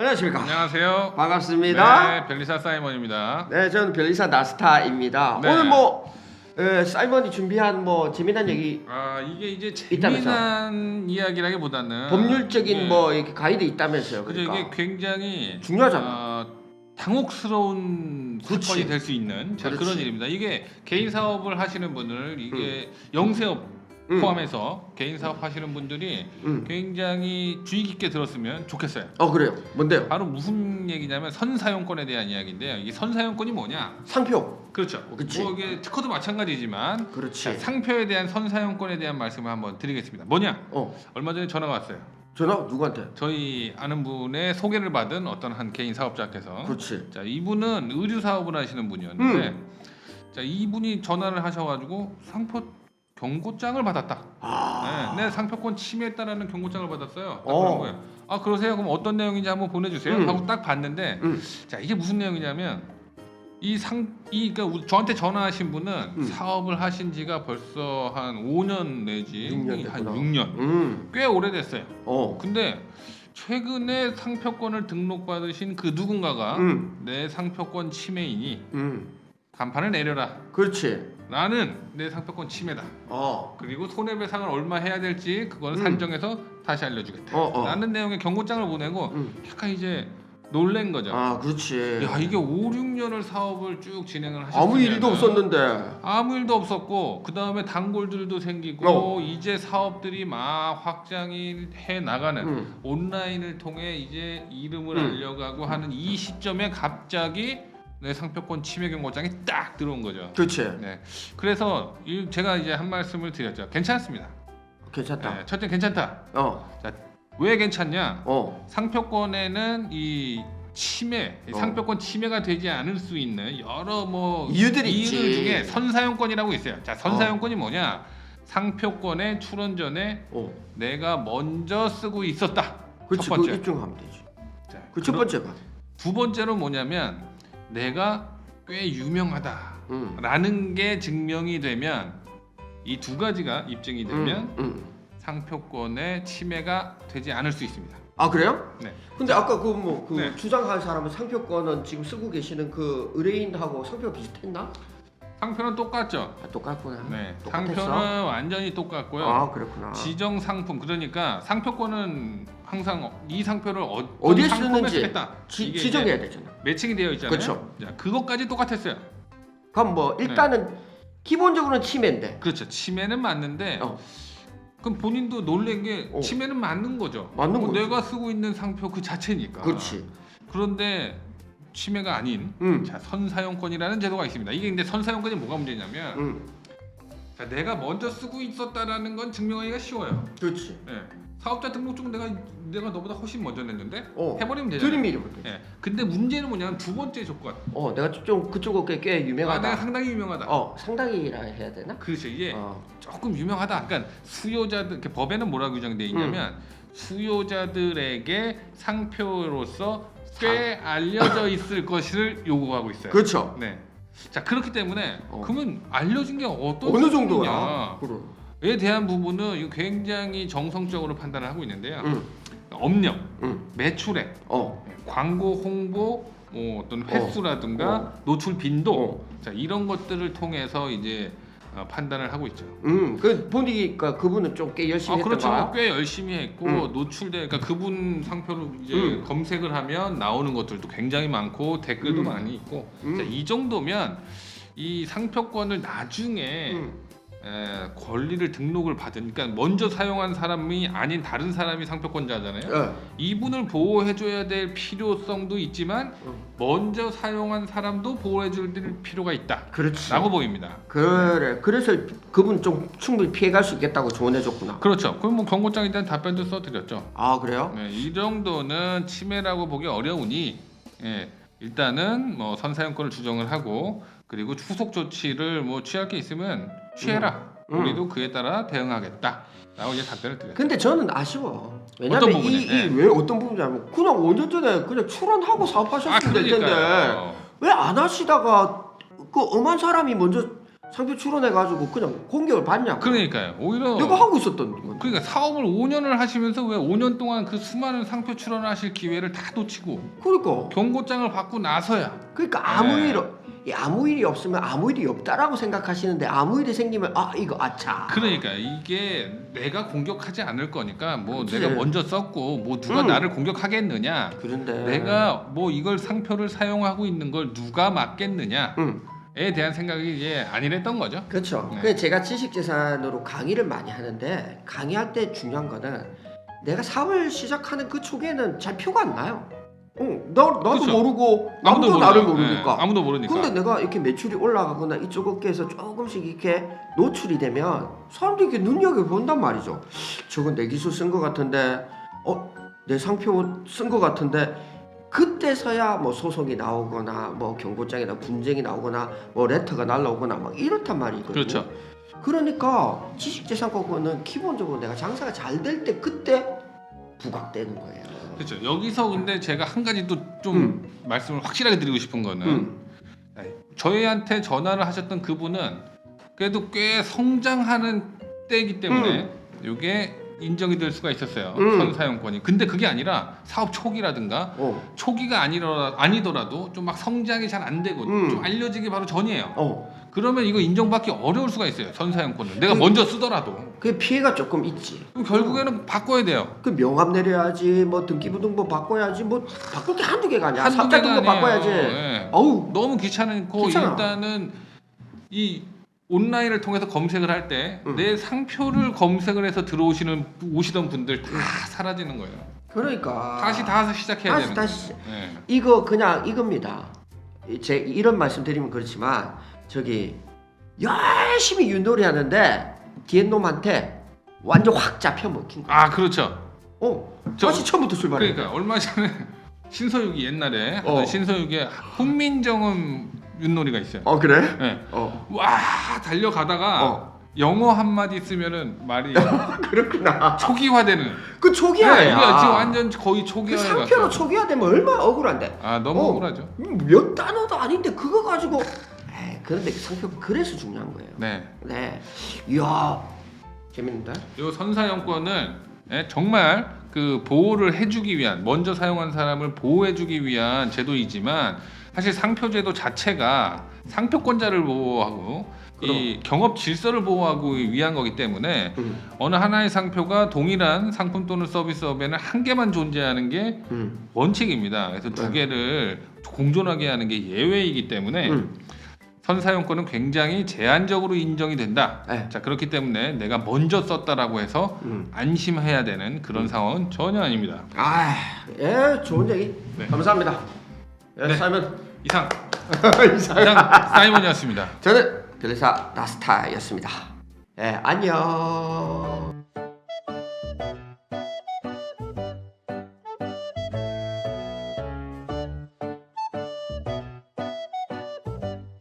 안녕하십니까. 안녕하세요. 반갑습니다. 네, 변리사 사이먼입니다. 네, 저는 변리사 나스타입니다. 네. 오늘 사이먼이 준비한 재미난 얘기 이게 이제 있다면서? 재미난 이야기라기보다는 법률적인 네. 이렇게 가이드 있다면서요. 그죠, 그러니까 이게 굉장히 중요하잖아. 당혹스러운 그렇지. 사건이 될 수 있는 그렇지. 그런 일입니다. 이게 개인 사업을 하시는 분들, 이게 영세업 포함해서 개인 사업 하시는 분들이 굉장히 주의 깊게 들었으면 좋겠어요. 그래요. 뭔데요? 바로 무슨 얘기냐면 선사용권에 대한 이야기인데요. 이게 선사용권이 뭐냐? 상표. 그렇죠. 그치. 뭐 이게 특허도 마찬가지지만 그렇지. 자, 상표에 대한 선사용권에 대한 말씀을 한번 드리겠습니다. 뭐냐? 얼마 전에 전화가 왔어요. 전화 누구한테? 저희 아는 분의 소개를 받은 어떤 한 개인 사업자께서. 그렇지. 자, 이분은 의류 사업을 하시는 분이었는데, 자, 이분이 전화를 하셔가지고 상표 경고장을 받았다. 네, 내 상표권 침해했다라는 경고장을 받았어요. 딱 그런 거예요. 아, 그러세요? 그럼 어떤 내용인지 한번 보내주세요. 하고 딱 봤는데, 자, 이게 무슨 내용이냐면 그러니까 저한테 전화하신 분은 사업을 하신 지가 벌써 한 5년 내지 6년 한 됐구나. 6년 꽤 오래됐어요. 근데 최근에 상표권을 등록받으신 그 누군가가 내 상표권 침해이니 간판을 내려라. 그렇지. 나는 내 상표권 침해다. 그리고 손해배상을 얼마 해야 될지 그거는 산정해서 다시 알려주겠다. 라는 내용의 경고장을 보내고 약간 이제 놀란 거죠. 그렇지. 야, 이게 5, 6년을 사업을 쭉 진행을 하셨으면 아무 일도 없었는데. 아무 일도 없었고 그 다음에 단골들도 생기고 이제 사업들이 막 확장이 해 나가는 온라인을 통해 이제 이름을 알려가고 하는 이 시점에 갑자기 내 상표권 침해 경고장이 딱 들어온 거죠. 그렇지. 네, 그래서 제가 이제 한 말씀을 드렸죠. 괜찮습니다. 괜찮다. 네, 첫째 괜찮다. 자, 왜 괜찮냐? 상표권에는 이 침해, 상표권 침해가 되지 않을 수 있는 여러 이유들이 이유들 있지. 중에 선사용권이라고 있어요. 자, 선사용권이 뭐냐? 상표권의 출원 전에 내가 먼저 쓰고 있었다. 그렇지. 첫 번째. 그 입증하면 되지. 자, 그 첫 번째가. 두 번째로 뭐냐면 내가 꽤 유명하다라는 게 증명이 되면 이 두 가지가 입증이 되면 상표권의 침해가 되지 않을 수 있습니다. 그래요? 네. 근데 아까 네. 주장한 사람은 상표권은 지금 쓰고 계시는 그 의뢰인하고 상표 비슷했나? 상표는 똑같죠. 똑같구나. 네. 똑같았어? 상표는 완전히 똑같고요. 그렇구나. 지정 상품, 그러니까 상표권은 항상 이 상표를 어디에 상품에 쓰는지 쓰겠다. 이게 지정해야 이제 되잖아. 매칭이 되어 있잖아요. 그렇죠. 자, 그것까지 똑같았어요. 그럼 일단은 기본적으로는 침해인데. 그렇죠. 침해는 맞는데 그럼 본인도 놀란 게 침해는 맞는 거죠. 맞는 거지. 내가 쓰고 있는 상표 그 자체니까. 그렇지. 그런데 침해가 아닌 자, 선사용권이라는 제도가 있습니다. 이게 근데 선사용권이 뭐가 문제냐면 자, 내가 먼저 쓰고 있었다라는 건 증명하기가 쉬워요. 그렇지. 네. 사업자 등록증은 내가 너보다 훨씬 먼저 냈는데 해버리면 되잖아요. 드림이리면 돼. 네. 근데 문제는 뭐냐면 두 번째 조건. 내가 좀 그쪽은 꽤 유명하다. 내가 상당히 유명하다. 상당히라 해야 되나? 그렇죠. 이게 조금 유명하다. 그러니까 수요자들, 법에는 뭐라고 규정돼 있냐면 수요자들에게 상표로서 꽤 알려져 있을 것을 요구하고 있어요. 그렇죠. 네. 자, 그렇기 때문에 그러면 알려진 게 어느 정도야? 에 대한 부분은 이거 굉장히 정성적으로 판단을 하고 있는데요. 업력, 매출액, 광고 홍보, 어떤 횟수라든가 노출 빈도, 자, 이런 것들을 통해서 이제 판단을 하고 있죠. 보니까 그분은 좀 꽤 열심히 했던 그렇죠. 거야. 꽤 열심히 했고 그러니까 그분 상표로 이제 검색을 하면 나오는 것들도 굉장히 많고 댓글도 많이 있고. 자, 이 정도면 이 상표권을 나중에 권리를 등록을 받은, 그러니까 먼저 사용한 사람이 아닌 다른 사람이 상표권자잖아요. 이분을 보호해줘야 될 필요성도 있지만 먼저 사용한 사람도 보호해줄 필요가 있다. 그렇지. 라고 보입니다. 그래. 그래서 그분 좀 충분히 피해갈 수 있겠다고 조언해줬구나. 그렇죠. 그럼 경고장에 대한 답변도 써드렸죠. 그래요? 네, 이 정도는 침해라고 보기 어려우니 일단은 선사용권을 주정을 하고, 그리고 후속 조치를 취할 게 있으면 취해라. 우리도 그에 따라 대응하겠다. 라고 이제 답변을 드렸죠. 근데 저는 아쉬워. 왜냐면 어떤 부분에? 왜 어떤 부분이냐면 그냥 5년 전에 그냥 출원하고 사업하셨으면 될 텐데 그러니까요. 왜 안 하시다가 그 엄한 사람이 먼저 상표 출원해가지고 그냥 공격을 받냐고. 그러니까요. 오히려 내가 하고 있었던 건데. 그러니까 사업을 5년을 하시면서 왜 5년 동안 그 수많은 상표 출원을 하실 기회를 다 놓치고 그러니까 경고장을 받고 나서야 아무 네. 아무 일이 없으면 아무 일이 없다라고 생각하시는데 아무 일이 생기면 이거 아차. 그러니까 이게 내가 공격하지 않을 거니까 뭐 그치. 내가 먼저 썼고 뭐 누가 나를 공격하겠느냐. 그런데 내가 뭐 이걸 상표를 사용하고 있는 걸 누가 막겠느냐. 에 대한 생각이 이제 아니랬던 거죠. 그렇죠. 네. 그래서 제가 지식재산으로 강의를 많이 하는데 강의할 때 중요한 거는 내가 사업을 시작하는 그 초기에는 잘 표가 안 나요. 나도 그쵸. 모르고 아무도 나를 모르죠. 모르니까. 네, 아무도 모르니까. 근데 내가 이렇게 매출이 올라가거나 이쪽 업계에서 조금씩 이렇게 노출이 되면 사람들이 이렇게 눈여겨 본단 말이죠. 저건 내 기술 쓴 것 같은데, 내 상표 쓴 것 같은데. 그때서야 뭐 소송이 나오거나 뭐 경고장이나 분쟁이 나오거나 뭐 레터가 날라오거나 막 이렇단 말이거든요. 그렇죠. 그러니까 지식재산권은 기본적으로 내가 장사가 잘 될 때 그때 부각되는 거예요. 그렇죠. 여기서 근데 제가 한 가지 또 좀 말씀을 확실하게 드리고 싶은 거는 저희한테 전화를 하셨던 그분은 그래도 꽤 성장하는 때이기 때문에 이게 인정이 될 수가 있었어요. 선사용권이. 근데 그게 아니라 사업 초기라든가 초기가 아니더라도 좀 막 성장이 잘 안 되고 좀 알려지기 바로 전이에요. 그러면 이거 인정받기 어려울 수가 있어요. 선사용권을. 내가 먼저 쓰더라도. 그 피해가 조금 있지. 그럼 결국에는 바꿔야 돼요. 그 명함 내려야지, 뭐 등기부등본 바꿔야지, 뭐 바꿀 게 한두 개가 아니야. 한두 삽자 개가 등록 바꿔야지. 네. 어우, 너무 귀찮고 귀찮아. 일단은 이 온라인을 통해서 검색을 할 때 내 상표를 검색을 해서 오시던 분들 다 사라지는 거예요. 그러니까 다시 다 시작해야 되는 다시. 거예요. 네. 이거 그냥 이겁니다. 제 이런 말씀 드리면 그렇지만 저기 열심히 윷놀이 하는데 뒤에 놈한테 완전 확 잡혀 먹힌 거야. 아 그렇죠. 다시 처음부터 출발해. 그러니까 얼마 전에 신서유기 옛날에 하던 신서유기에 훈민정음 윷놀이가 있어요. 그래? 네. 와 달려가다가 영어 한 마디 쓰면은 말이 그렇구나. 초기화되는. 그 초기화야. 네, 이게 지금 완전 거의 그 초기화에 상표로 갔어. 초기화되면 얼마나 억울한데. 아 너무 억울하죠. 몇 단어도 아닌데 그거 가지고. 그런데 그 상표 그래서 중요한 거예요. 네. 이야 재밌는데. 이 선사용권을 정말 그 보호를 해주기 위한 먼저 사용한 사람을 보호해주기 위한 제도이지만 사실 상표제도 자체가 상표권자를 보호하고 이 경업 질서를 보호하기 위한 거기 때문에 어느 하나의 상표가 동일한 상품 또는 서비스업에는 한 개만 존재하는 게 원칙입니다. 그래서 두 개를 공존하게 하는 게 예외이기 때문에 선사용권은 굉장히 제한적으로 인정이 된다. 자 그렇기 때문에 내가 먼저 썼다라고 해서 안심해야 되는 그런 상황은 전혀 아닙니다. 좋은 얘기. 감사합니다. 사이먼 이상 사이먼이었습니다. 저는 변리사 라스타였습니다. 안녕.